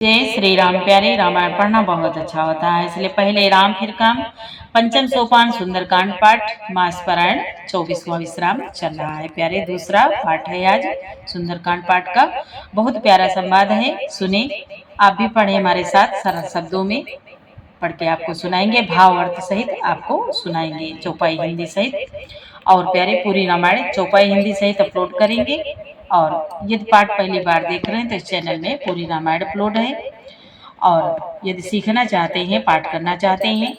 जय श्री राम। प्यारे रामायण पढ़ना बहुत अच्छा होता है, इसलिए पहले राम फिर काम। पंचम सोपान सुंदरकांड पाठ, मास पारायण 24वां विश्राम चल रहा है। प्यारे दूसरा पाठ है आज सुंदरकांड पाठ का। बहुत प्यारा संवाद है, सुने। आप भी पढ़े हमारे साथ, सरल शब्दों में पढ़ के आपको सुनाएंगे, भाव अर्थ सहित आपको सुनाएंगे, चौपाई हिंदी सहित। और प्यारे पूरी रामायण चौपाई हिंदी सहित अपलोड करेंगे। और यदि पाठ पहली बार देख रहे हैं तो इस चैनल में पूरी रामायण अपलोड है। और यदि सीखना चाहते हैं, पाठ करना चाहते हैं,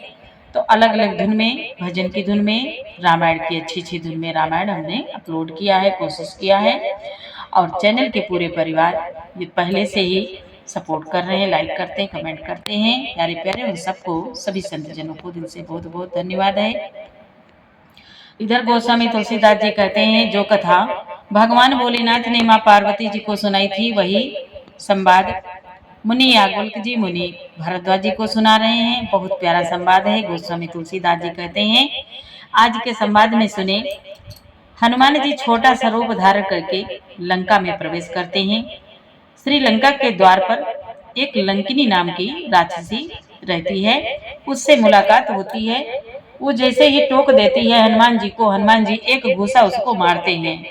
तो अलग अलग धुन में, भजन की धुन में, रामायण की अच्छी अच्छी धुन में रामायण हमने अपलोड किया है, कोशिश किया है। और चैनल के पूरे परिवार ये पहले से ही सपोर्ट कर रहे हैं, लाइक करते हैं, कमेंट करते हैं, प्यारे प्यारे। उन सबको, सभी संतजनों को दिल से बहुत बहुत धन्यवाद है। इधर गोस्वामी तुलसीदास जी कहते हैं, जो कथा भगवान भोलेनाथ ने माँ पार्वती जी को सुनाई थी, वही संवाद मुनि याज्ञवल्क्य जी, मुनि भरद्वाज जी को सुना रहे हैं। बहुत प्यारा संवाद है। गोस्वामी तुलसीदास जी कहते हैं, आज के संवाद में सुने। हनुमान जी छोटा सा रूप धारण करके लंका में प्रवेश करते हैं। श्रीलंका के द्वार पर एक लंकिनी नाम की राक्षसी रहती है, उससे मुलाकात होती है। वो जैसे ही टोक देती है हनुमान जी को, हनुमान जी एक घूसा उसको मारते हैं,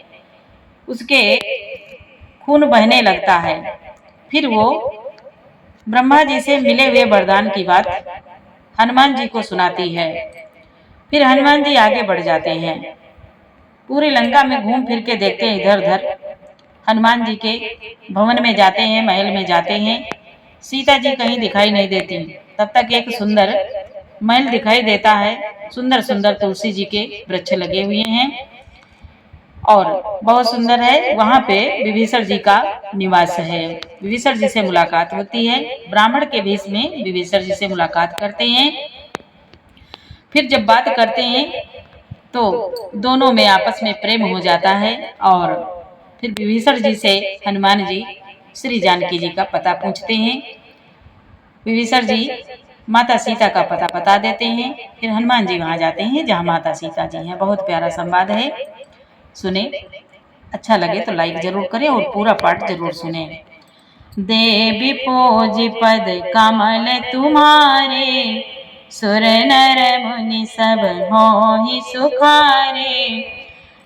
उसके खून बहने लगता है। फिर वो ब्रह्मा जी से मिले हुए वरदान की बात हनुमान जी को सुनाती है। फिर हनुमान जी आगे बढ़ जाते हैं, पूरी लंका में घूम फिर के देखते हैं इधर उधर। हनुमान जी के भवन में जाते हैं, महल में जाते हैं, सीता जी कहीं दिखाई नहीं देती। तब तक एक सुंदर महल दिखाई देता है, सुंदर सुंदर तुलसी जी के वृक्ष लगे हुए हैं और बहुत सुंदर है। वहां पे विभीषण जी का निवास है। विभीषण जी से मुलाकात होती है, ब्राह्मण के भेष में विभीषण जी से मुलाकात करते हैं। फिर जब बात करते हैं तो दोनों में आपस में प्रेम हो जाता है। और फिर विभीषण जी से हनुमान जी श्री जानकी जी का पता पूछते हैं। विभीषण जी माता सीता का पता बता देते हैं। फिर हनुमान जी वहां जाते हैं जहां माता सीता जी हैं। बहुत प्यारा संवाद है, सुने। अच्छा लगे तो लाइक जरूर करें और पूरा पाठ जरूर सुने। देवी पोज पद कमल तुम्हारे, सुर नर मुनि सब होहि सुखारे।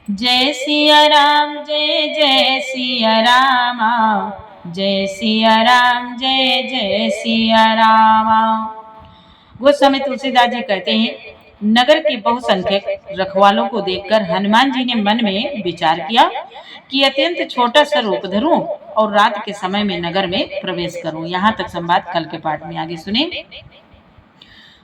जय सिया राम, जय जय सिया रामा, जय सिया राम, जय जय सिया रामा। गोस्वामी तुलसीदास जी कहते हैं, नगर के बहुसंख्यक रखवालों को देखकर हनुमान जी ने मन में विचार किया कि अत्यंत छोटा सा रूप धरूं और रात के समय में नगर में प्रवेश करूं। यहाँ तक संवाद कल के पाठ में, आगे सुने।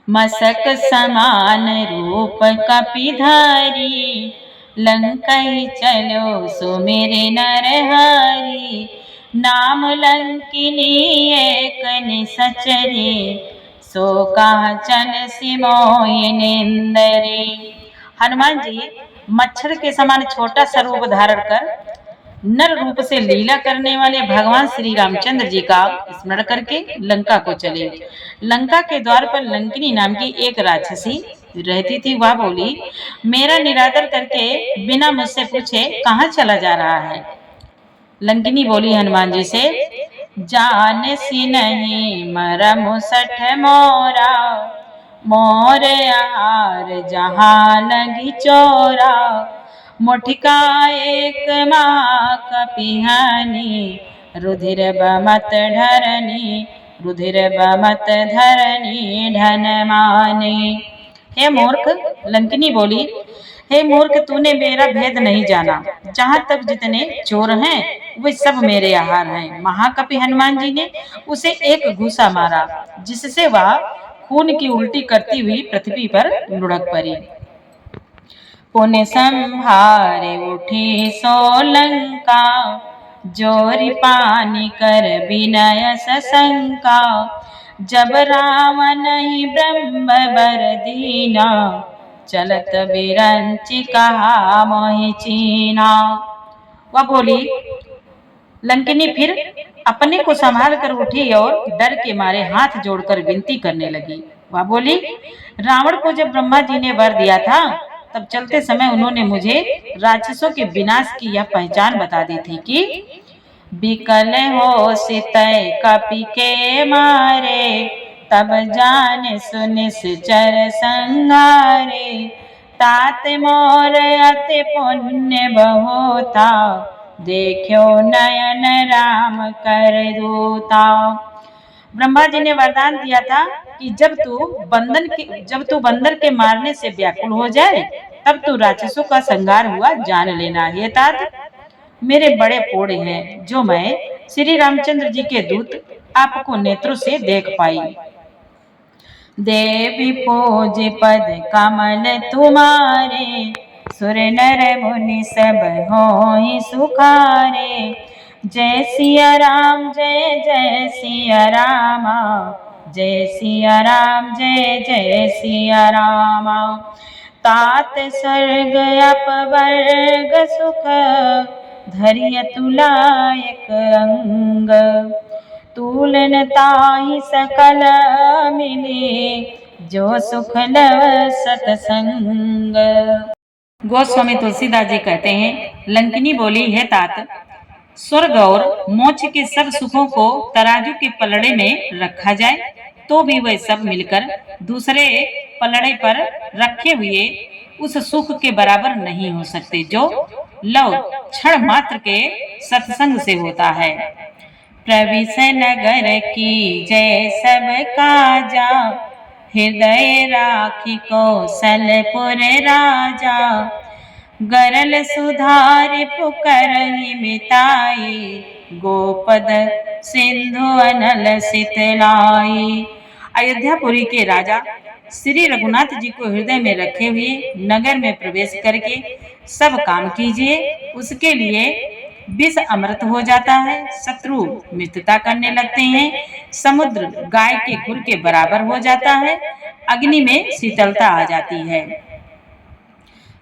मसक समान रूप कपिधारी, लंकई चलो सो मेरे नरहरि। नाम लंकिनी एक निसचरी, सो कहा चल सिमोहि निंदरे। हनुमान जी मच्छर के समान छोटा सा रूप धारण कर नर रूप से लीला करने वाले भगवान श्री रामचंद्र जी का स्मरण करके लंका को चले। लंका के द्वार पर लंकिनी नाम की एक राक्षसी रहती थी। वह बोली, मेरा निरादर करके बिना मुझसे पूछे कहाँ चला जा रहा है। लंकिनी बोली हनुमान जी से, जान सी नहीं मरम सठ मोरा, मोर आहार जहाँ लगी चोरा। मुठिका एक माँ कपिहानी, रुधिर बमत ढरनी, रुधिर बमत धरनी धन माने। हे मूर्ख, लंकिनी बोली, हे मूर्ख, तूने मेरा भेद नहीं जाना। जहाँ तक जितने चोर हैं वे सब मेरे आहार हैं। महाकपि हनुमान जी ने उसे एक घूसा मारा, जिससे वह खून की उल्टी करती हुई पृथ्वी पर लुढ़क पड़ी। पुण्य संहारे उठी सोलंका, जोरी पानी कर विनय सशंका। जब रावण ही ब्रह्म बर दीना, चलत बिरंचि कहा मोहि चीना। वह बोली, लंकिनी फिर अपने को संभाल कर उठी और डर के मारे हाथ जोड़कर विनती करने लगी। वह बोली, रावण को जब ब्रह्मा जी ने वर दिया था, तब चलते समय उन्होंने मुझे राक्षसों के विनाश की यह पहचान बता दी थी कि बिकल हो सितय कपि के मारे, तब जान सुन निश्चर संगारे। तात मोर अति पुण्य बहुता, देखो नयन राम कर दूता। ब्रह्मा जी ने वरदान दिया था कि जब तू बंदर के मारने से व्याकुल हो जाए, तब तू राक्षसों का संहार हुआ जान लेना। हे तात, मेरे बड़े पोड़े हैं जो मैं श्री रामचंद्र जी के दूत आपको नेत्रों से देख पाई। देवी पूज पद कमल तुम्हारे, सुर नर मुनि सब होई सुखारे। जय सिया राम जय जय सिया रामा, जय सिया राम जय जय सिया रामा। तात स्वर्ग अपवर्ग सुख, धरिय तुलायक अंग। तूलन ताहि सकल मिले, जो सुख लव सतसंग। गोस्वामी तुलसीदास जी कहते हैं, लंकिनी बोली, है तात, स्वर्ग और मोक्ष के सब सुखों को तराजू के पलड़े में रखा जाए तो भी वह सब मिलकर दूसरे पलड़े पर रखे हुए उस सुख के बराबर नहीं हो सकते जो लव क्षण मात्र के सत्संग से होता है। प्रविश नगर की जय सब काजा, हृदय राखी कौशलपुर राजा। गरल सुधार पुकरहि मिताई, गोपद सिंधु अनल सितलाई। अयोध्यापुरी के राजा श्री रघुनाथ जी को हृदय में रखे हुए नगर में प्रवेश करके सब काम कीजिए, उसके लिए विष अमृत हो जाता है, शत्रु मित्रता करने लगते हैं, समुद्र गाय के खुर के बराबर हो जाता है, अग्नि में शीतलता आ जाती है।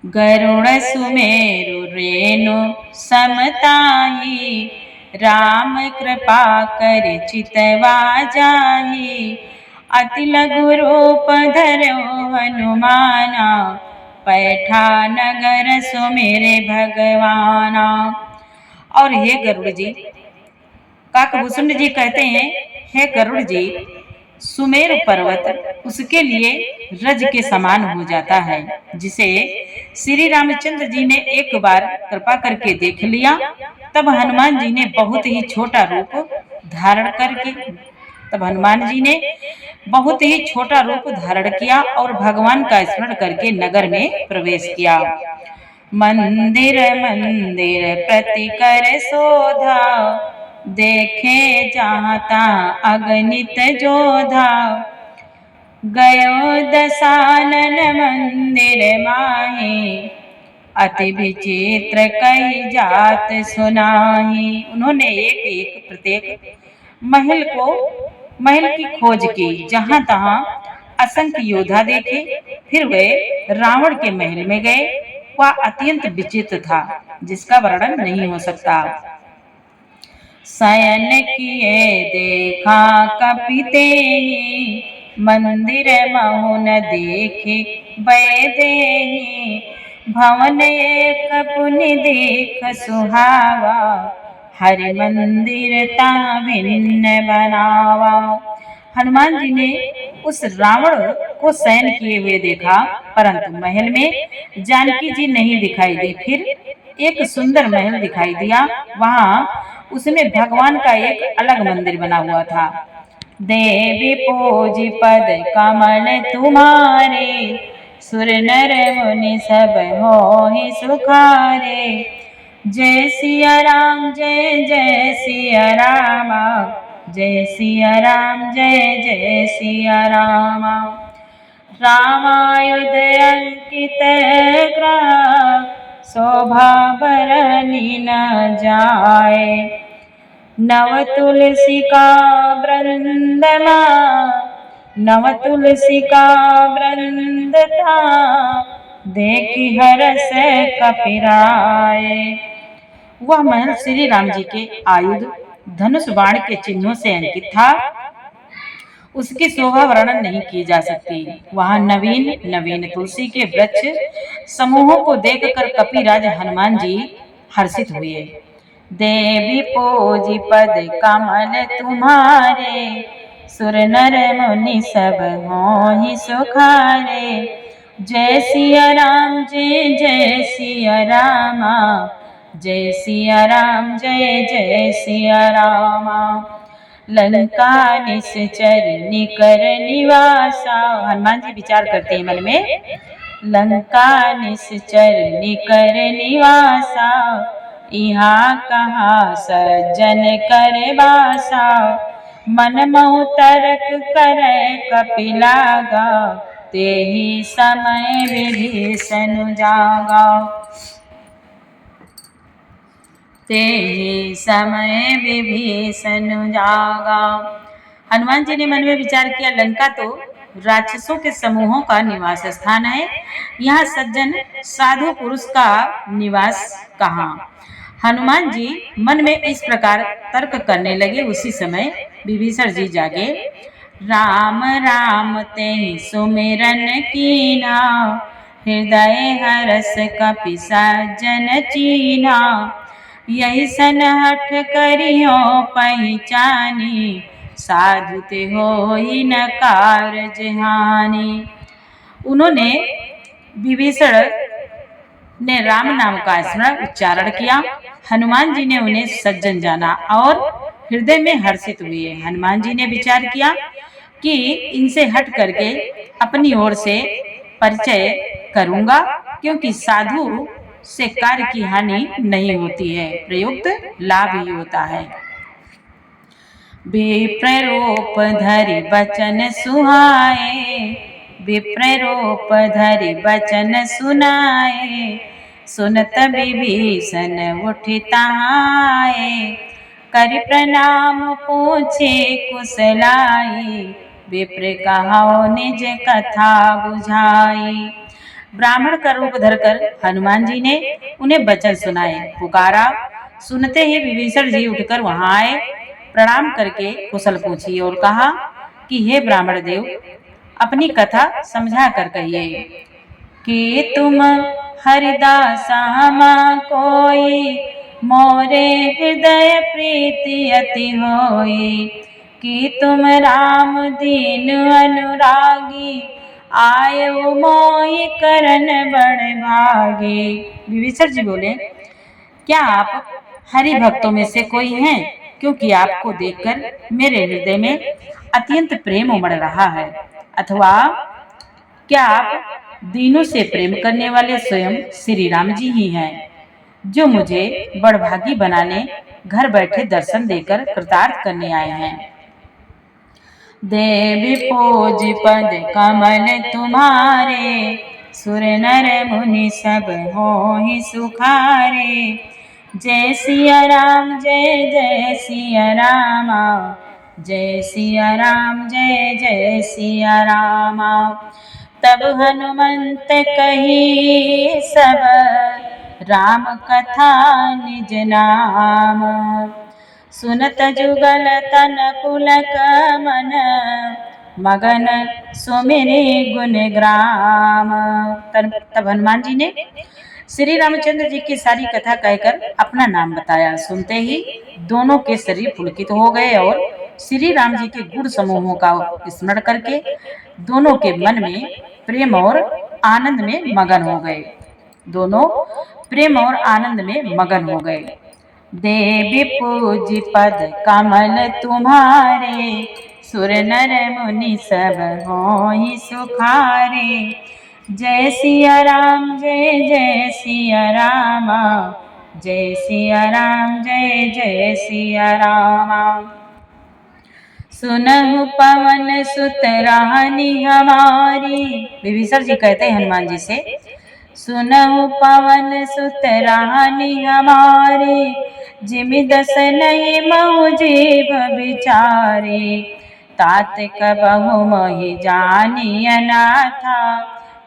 गरुड़ सुमेरु रेणु समताही, राम कृपा कर चितवा जाही। अति लघु रूप धरो हनुमाना, पैठा नगर सुमेरे भगवाना। और हे गरुड़ जी, काकभूषण जी कहते हैं, हे गरुड़ जी, सुमेरु पर्वत उसके लिए रज के समान हो जाता है, जिसे श्री रामचंद्र जी ने एक बार कृपा करके देख लिया, तब हनुमान जी ने बहुत ही छोटा रूप धारण किया और भगवान का स्मरण करके नगर में प्रवेश किया। मंदिर मंदिर प्रति कर शोधा, देखे जहाँ तहाँ अगणित जोधा। गयो दशानन मंदिर माही, अति विचित्र कही जात सुनाही। उन्होंने एक एक प्रत्येक महल की खोज की, जहाँ तहाँ असंख्य योद्धा देखे। फिर वे रावण के महल में गए, वह अत्यंत विचित्र था, जिसका वर्णन नहीं हो सकता। शयन किए देखा कपिते, मंदिर महु न देखे बैदेही। भवन एक पुनि देख सुहावा, हरि मंदिर ता भिन्न बनावा। हनुमान जी ने उस रावण को शयन किए हुए देखा, परंतु महल में जानकी जी नहीं दिखाई दी। फिर एक सुंदर महल दिखाई दिया, वहाँ उसमें भगवान का एक अलग मंदिर बना हुआ था। देवी पूज पद कमल तुम्हारे, सुर नर मुनि सब होहि सुखारे। जय सिया राम जय जय सिया रामा, जय सिया राम जय जय सिया रामा। रामायुध अंकित ग्रह, शोभा बरनी न जाए। नव तुलसी का वृंदमा, नव तुलसी का वृंद था, देखी हरस कपिराए। वह महल श्री राम जी के आयुध धनुष बाण के चिन्हों से अंकित था, उसकी शोभा वर्णन नहीं की जा सकती। वहां नवीन नवीन तुलसी के वृक्ष समूहों को देखकर कपिराज हनुमान जी हर्षित हुए। देवी पूजी पद कमल तुम्हारे, सुर नर मुनि सब होहि सुखारे। जय सिया राम जय जय सिया रामा, जय सिया राम जय जय सिया रामा। लंका निश्चर निकर निवासा, हनुमान जी विचार करते हैं मन में। लंका निश्चर निकर निवासा, यहाँ कहाँ सज्जन कर बासा। मन महु तरक करे कपिलागा, तेहि समय विभीषण जागा। तेहि समय विभीषण जागा। हनुमान जी ने मन में विचार किया, लंका तो राक्षसों के समूहों का निवास स्थान है, यहाँ सज्जन साधु पुरुष का निवास कहाँ। हनुमान जी मन में इस प्रकार तर्क करने लगे। उसी समय विभीषण जी जागे। राम राम तेहि सुमिरन कीना, हृदय हरस कपि सज्जन चीना। यही सन हठ करियो पहचानी, साधु ते होई न कारज हानि। उन्होंने विभीषण ने राम नाम का स्मरण उच्चारण किया। हनुमान जी ने उन्हें सज्जन जाना और हृदय में हर्षित हुए। हनुमान जी ने विचार किया कि इनसे हट करके अपनी ओर से परिचय करूंगा, क्योंकि साधु से कार्य की हानि नहीं होती है, प्रयुक्त लाभ ही होता है। विप्र रूप धरि बचन सुहाए, विप्र रूप धरि बचन सुनाए। सुनत विभीषण उठि तहाए, कर प्रणाम पूछे कुशलाई। विप्र कहो निज कथा बुझाई। ब्राह्मण का रूप धरकर हनुमान जी ने उन्हें वचन सुनाए, पुकारा। सुनते ही विभीषण जी उठकर वहां आए, प्रणाम करके कुशल पूछी और कहा कि हे ब्राह्मण देव, अपनी कथा समझा कर कहिए कि तुम हरिदास हमा कोई, मोरे हृदय प्रीति अति होई। कि तुम राम दीन अनुरागी, आयो मोहि करन बड़ भागे। विभीषण जी बोले, क्या आप हरि भक्तों में से कोई हैं? क्योंकि आपको देखकर मेरे हृदय में अत्यंत प्रेम उमड़ रहा है। अथवा क्या आप दीनों से प्रेम करने वाले स्वयं श्री राम जी ही हैं, जो मुझे बड़भागी बनाने घर बैठे दर्शन देकर कृतार्थ करने आए हैं। देवी पूज पद कमल तुम्हारे, सुर नर मुनि सब होहि सुखारे। जय सिया राम जय जय सिया रामा, जय सिया राम जय जय सिया रामा। तब हनुमंत कही सब, राम कथा निज नाम। सुनत जुगल तन पुलक मन, मगन सुमिरे गुण ग्राम। तब हनुमान जी ने श्री रामचंद्र जी की सारी कथा कहकर अपना नाम बताया। सुनते ही दोनों के शरीर पुलकित हो गए और श्री राम जी के गुण समूहों का स्मरण करके दोनों के मन में प्रेम और आनंद में मगन हो गए। दोनों प्रेम और आनंद में मगन हो गए। देवी पूज पद कमल तुम्हारे, सुर नर मुनि सब होहि सुखारे। जय सिया राम जय जय सिया रामा, जय सिया राम जय जय सिया रामा। सुनहु पवन सुत रानी हमारी। विभीषण जी कहते हैं हनुमान जी से, सुनहु पवन सुत रानी हमारी। जिमि दस नहीं महु जीव बिचारे, तात कबहु मोहि जानी अनाथा।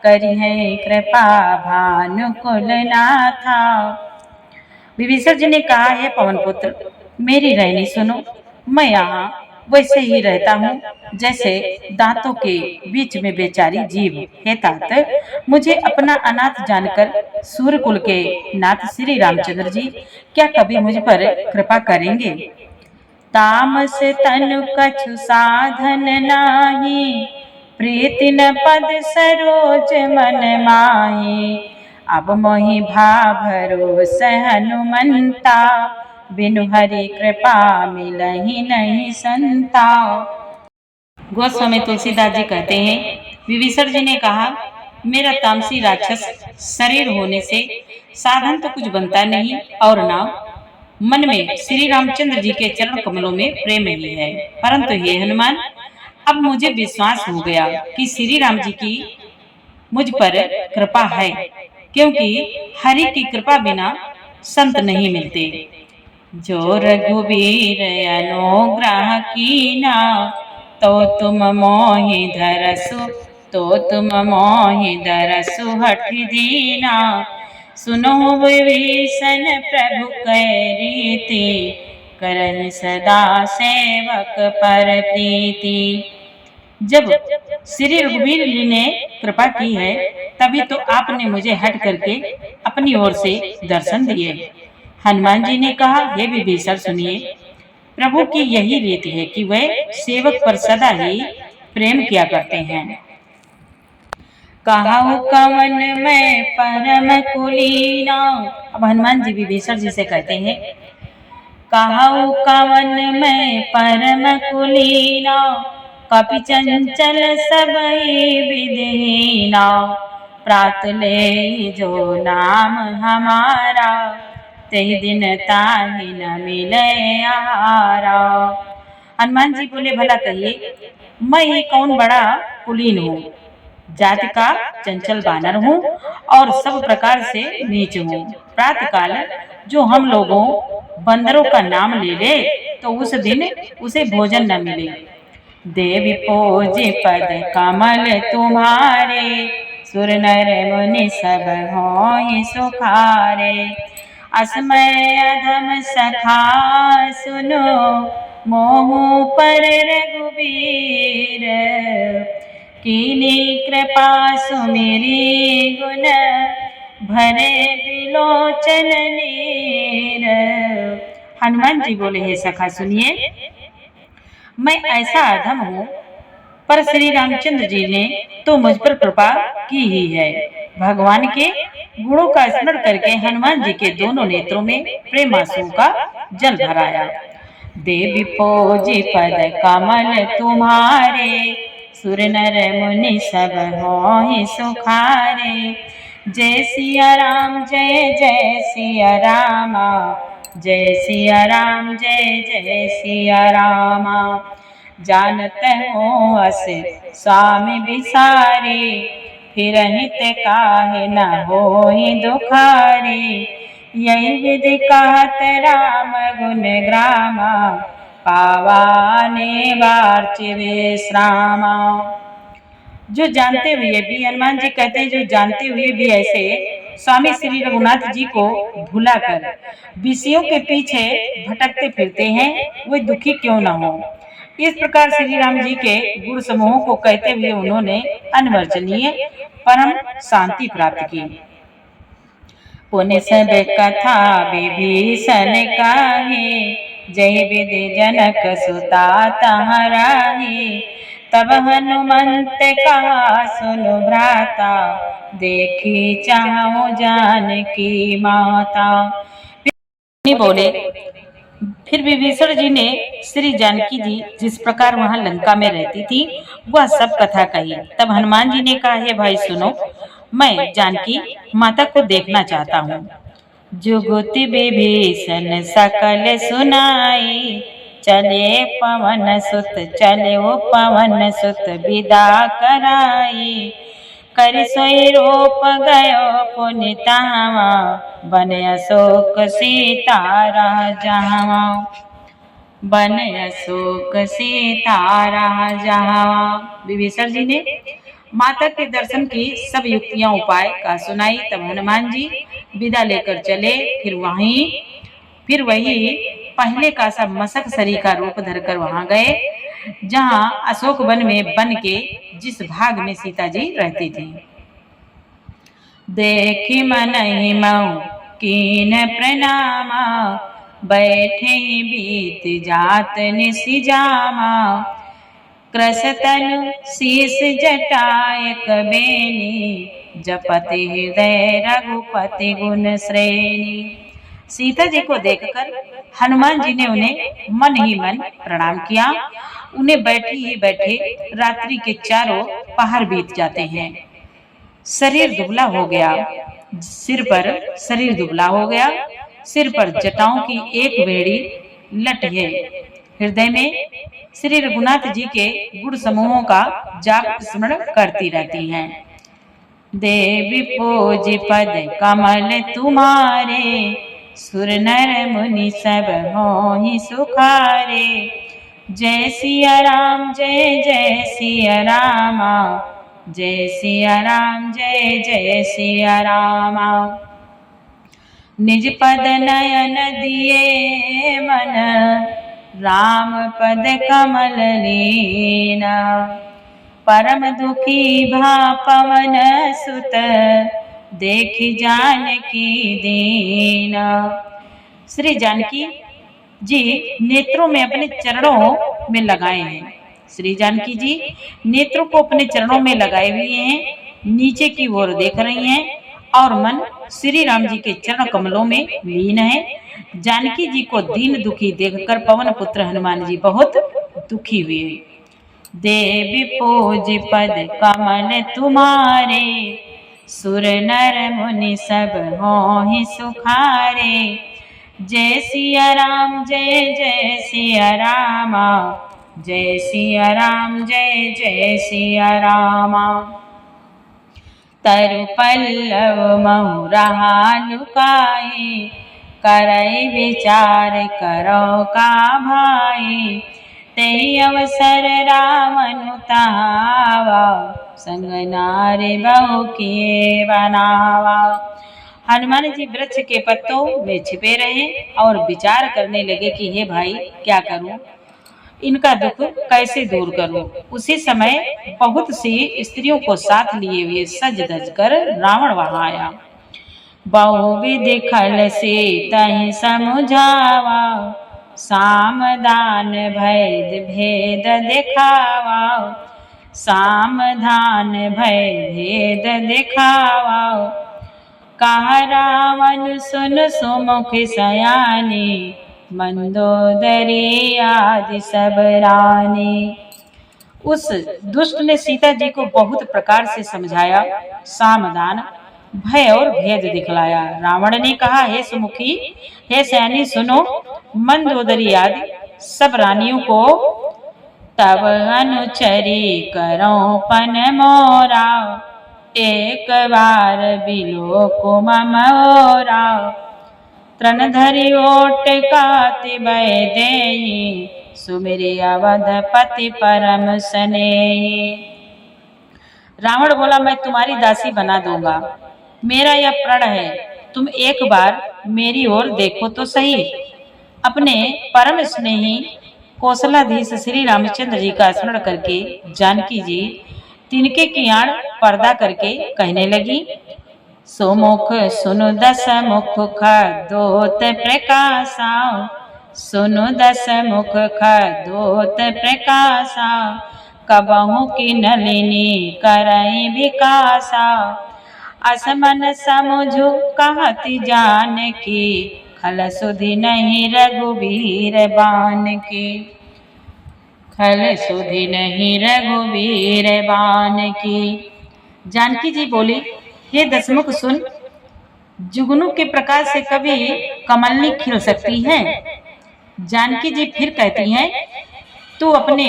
करिहे कृपा भानुकुल नाथा। विभीषण जी ने कहा, है पवन पुत्र, मेरी रहनी सुनो। मैं यहाँ वैसे ही रहता हूँ जैसे दांतों के बीच में बेचारी जीभ। हे तात, मुझे अपना अनाथ जानकर सूर्यकुल के नाथ श्री रामचंद्र जी क्या कभी मुझ पर कृपा करेंगे? तामस तनु कछु साधन नाही, प्रीति न पद सरोज मन माही। अब मोहि भा भरोस हनुमंता, बिनु हरि कृपा मिलहि नहीं संता। गोस्वामी तुलसीदास जी कहते हैं, विभीषण जी ने कहा, मेरा तामसी राक्षस शरीर होने से साधन तो कुछ बनता नहीं और ना मन में श्री रामचंद्र जी के चरण कमलों में प्रेम ही है। परंतु हे हनुमान, अब मुझे विश्वास हो गया कि श्री राम जी की मुझ पर कृपा है, क्योंकि हरि की कृपा बिना संत नहीं मिलते। जो रघुबीर अनुग्रह कीना, तो तुम मोहि धरसु, तो तुम मोहि धरसु हठ दीना। सुनो विभीषण प्रभु कै रीति, करहि सदा सेवक पर प्रीति। जब श्री रघुवीर जी ने कृपा की है, तभी तो आपने मुझे हट करके अपनी ओर से दर्शन दिए। हनुमान जी ने कहा, हे विभीषण सुनिए, प्रभु की यही रीति है कि वह सेवक पर सदा ही प्रेम किया करते हैं। कहाऊ कवन मैं परम कुलीना। अब हनुमान जी विभीषण जी से कहते हैं, कहाऊ कवन मैं परम कुलीना, कपि चंचल सबई विधिहीना। प्रात ले जो नाम हमारा, तेहि दिन ताहि न मिले आहारा। हनुमान जी बोले, भला कहिए, मैं ही कौन बड़ा कुलीन हूँ, जाति का चंचल बानर हूँ और सब प्रकार से नीच हूँ। प्रातः काल जो हम लोगों बंदरों का नाम ले ले, तो उस दिन उसे भोजन न मिले। देवी पोजे पद कमल तुम्हारे, सुर नर मुनि सब होय सुखारे। असमय अधम सखा सुनो, मोह पर रघुबीर। कीनी कृपा सुमेरी गुण, भरे बिलोचन नीर। हनुमान जी बोले, हे सखा सुनिए, मैं ऐसा अधम हूँ, पर श्री रामचंद्र जी ने तो मुझ पर कृपा की ही है। भगवान के गुणों का स्मरण करके हनुमान जी के दोनों नेत्रों में प्रेमांसुओं का जल भराया। देवी पोजी पद कमल तुम्हारे, सुर नर मुनि सब होय सुखारे। जय सिया राम जय जय सिया रामा, जय सिया राम जय जय सिया रामा। जानत हो अस स्वामी बिसारे, फिर हित काहे न होई दुखारे। यही विधि कहत राम गुण ग्रामा, पावाने वार्च विश्रामा। जो जानते हुए भी, हनुमान जी कहते हैं, जो जानते हुए भी ऐसे स्वामी श्री रघुनाथ जी को भुलाकर विषयों के पीछे भटकते फिरते हैं, वे दुखी क्यों न हो। इस प्रकार श्री राम जी के गुण समूहों को कहते हुए उन्होंने अनवर्चनीय परम शांति प्राप्त की। पुण्य सब कथा विभीषण काहे, जय विधि जनक सुता तहराही। तब हनुमंत कहा सुनु भ्राता, देखी चाहूं जानकी माता। बोले, फिर विभीषण जी ने श्री जानकी जी जिस प्रकार वहां लंका में रहती थी वह सब कथा कही। तब हनुमान जी ने कहा, हे भाई सुनो, मैं जानकी माता को देखना चाहता हूँ। जुगुति विभीषण सकल सुनाई, चले पवन सुत चले वो पवन सुत विदा कराई। कर सोई रूप गयो पुनितावा, बन अशोक सीता राजहावा। बन अशोक सीता राजहावा। विभीषण जी ने माता के दर्शन की सब युक्तियां उपाय का सुनाई। तब हनुमान जी विदा लेकर चले। फिर वही पहले का सब मशक सरी का रूप धरकर वहां गए जहाँ अशोक वन में बन के जिस भाग में सीता जी रहती थी। देखी मन ही मऊ कीन प्रणामा, बैठे बीत जात निसि जामा। कृसतनु शीस जटायक बेनी, जपति हृदय रघुपति गुण श्रेणी। सीता जी को देखकर हनुमान जी ने उन्हें मन ही मन प्रणाम किया। उन्हें बैठे ही बैठे रात्रि के चारों पहर बीत जाते हैं। शरीर दुबला हो गया, शरीर दुबला हो गया, सिर पर जटाओं की एक बेड़ी लट है। हृदय में श्री रघुनाथ जी के गुण समूहों का जाप स्मरण करती रहती हैं। देवी पूज पद कमल तुम्हारे, सुर नर मुनि सब मोहि सुखारे। जय सिया राम जय जय सिया रामा, जय सिया राम जय जय सिया रामा। निज पद नयन दिए मन, राम पद कमल लीना। परम दुखी भा पवन सुत, देखी जानकी दीना। श्री जानकी जी नेत्रों में अपने चरणों में लगाए हैं। श्री जानकी जी नेत्रों को अपने चरणों में लगाए हुए हैं, नीचे की ओर देख रही हैं और मन श्री राम जी के चरण कमलों में लीन है। जानकी जी को दीन दुखी देखकर पवन पुत्र हनुमान जी बहुत दुखी हुए। देवी पूज पद कमल तुम्हारे, सुर नर मुनि सब होहि सुखारे। जय सिया राम जय जय सिया रामा, जय सिया राम जय जय सिया रामा। तरु पल्लव महु रहा लुकाए, करई विचार करो का भाई। ते अवसर राम अनुतावा, संग नारी बहु किए बनावा। हनुमान जी वृक्ष के पत्तों में छिपे रहे और विचार करने लगे कि हे भाई क्या करूं, इनका दुख कैसे दूर करूं। उसी समय बहुत सी स्त्रियों को साथ लिए हुए सज धज कर रावण वहां आया। बहुविधि खल से तहि समुझावा, सामदान भय भेद दिखावा। सामधान भय भेद दिखावा, कहा रावण सुन सुमुख सयानी। मंदोदरी आदि सब रानी। उस दुष्ट ने सीता जी को बहुत प्रकार से समझाया, सामदान भय और भेद दिखलाया। रावण ने कहा, हे सुमुखी हे सयानी सुनो, मंदोदरी आदि सब रानियों को तब अनुचरी करो पन मोरा। एक बार बिलो को ममोरा, तृण धरि ओट काति भय देई। सुमिरि अवधपति परम स्नेही। रावण बोला, मैं तुम्हारी दासी बना दूंगा, मेरा यह प्रण है, तुम एक बार मेरी ओर देखो तो सही। अपने परम स्नेही कौशलाधीश श्री रामचंद्र जी का स्मरण करके जानकी जी तिनके की आड़ पर्दा करके कहने लगी, सुमुख सुनु दस मुख खदोत प्रकाशा। सुनु दस मुख खदोत प्रकाशा, कबहु की नलिनी करई विकासा। असमन समुझु कहति जानकी, खल सुधि नहीं रघुबीर बान की। खल सुधि नहीं रघुबीर बान की। जानकी जी बोली, हे दसमुख सुन, जुगनू के प्रकाश से कभी कमलनी खिल सकती है। जानकी जी फिर कहती हैं, तू अपने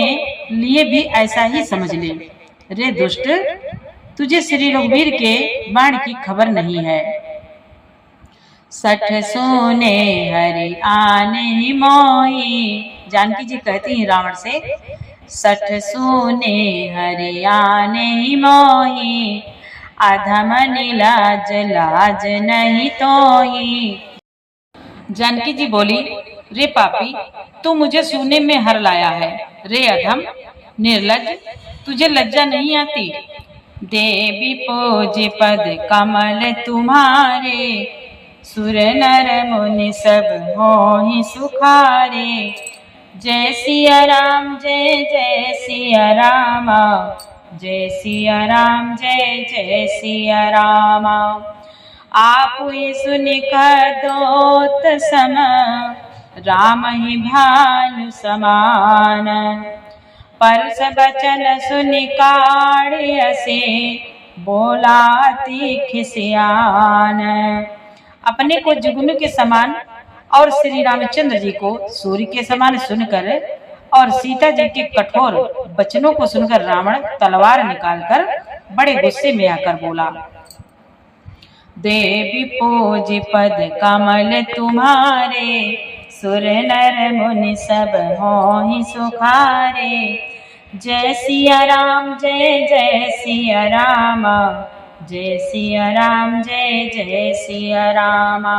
लिए भी ऐसा ही समझ ले। रे दुष्ट, तुझे श्री रघुवीर के बाण की खबर नहीं है। सठ सोने हरि आने ही मोही। जानकी जी कहती हैं रावण से, सठ सोने हरि आने ही मोही। अधम नीलाज लाज नहीं तोही। जानकी जी बोली, रे पापी तू मुझे सूने में हर लाया है। रे अधम निर्लज तुझे लज्जा नहीं आती। देवी पोज पद कमल तुम्हारे, सुर नर मुनि सब मोहि सुखारे। जय सिया राम जय जय सिया रामा, जय सिया राम जय जय सिया रामा। आप ये सुनि दोत सम, राम ही भानु समान। परस बचन सुनि काढ़ियसे, बोला तीख सियान। अपने को जुगनू के समान और श्री रामचंद्र जी को सूर्य के समान सुनकर और सीता जी के कठोर वचनों को सुनकर रावण तलवार निकालकर बड़े गुस्से में आकर बोला, देवी पोज पद कमल तुम्हारे, सुर नर मुनि सब मोहि सुखारे। जय सिया राम जय जय सिया रामा, जय सिया राम जय जय सिया रामा।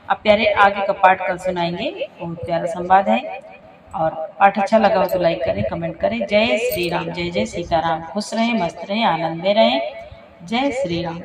अब प्यारे आगे का पाठ कल सुनाएंगे, बहुत प्यारा संवाद है। और पाठ अच्छा लगा हो तो लाइक करें, कमेंट करें। जय श्री राम जय जय सीताराम। खुश रहें, मस्त रहें, आनंद में रहें। जय श्री राम।